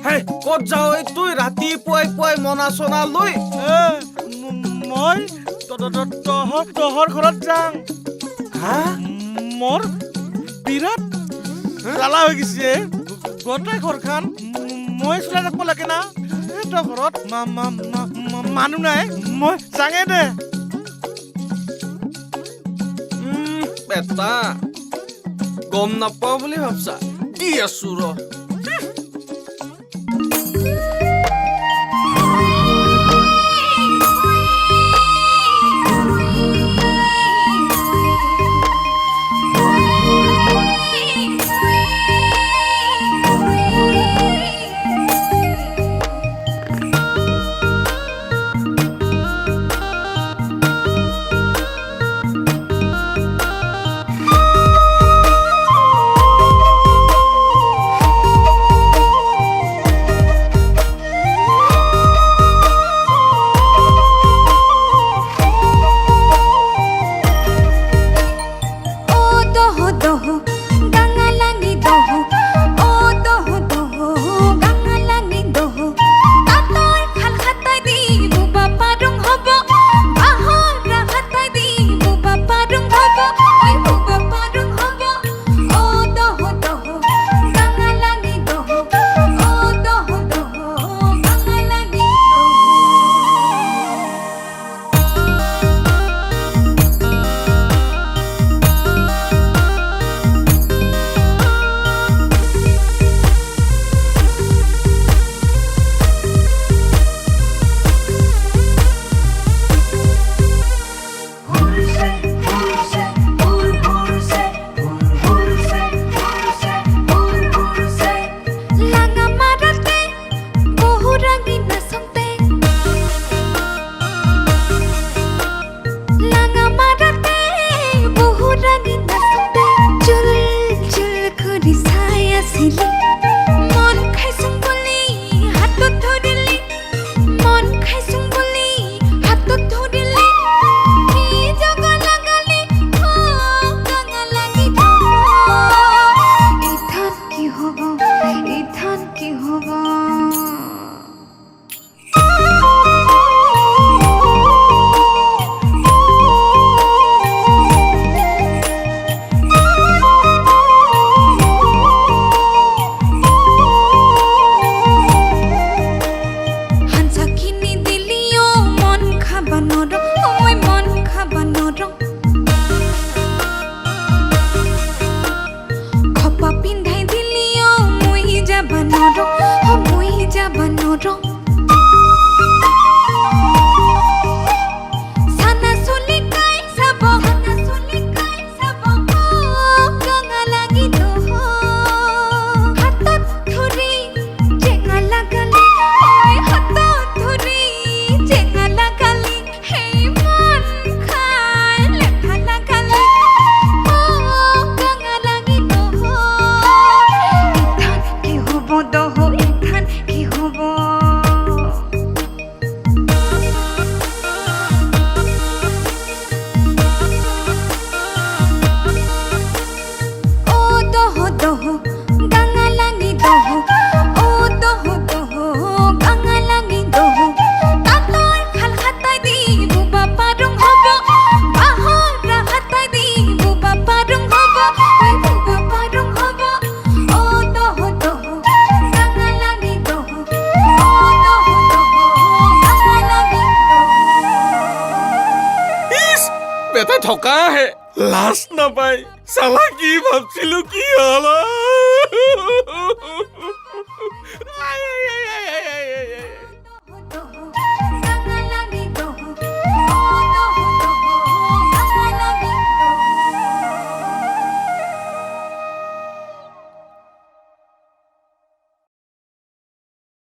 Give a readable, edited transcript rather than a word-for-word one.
হেই ক'ত যাও তুই ৰাতি পুৱাই মনা চনা লৈ মই তহৰ ঘৰত যাম হা মোৰ বিৰাট জ্বালা হৈ গৈছে গোটেই ঘৰখন মই চলাই থাকিব লাগে না তই ঘৰত মানুহ নাই মই যাঙে দে বেটা গম নাপাও বুলি ভাবছা দি আছো ৰ বেটা ঠকা হে লাজ নাপাই চালা কি ভাবছিলো কি হল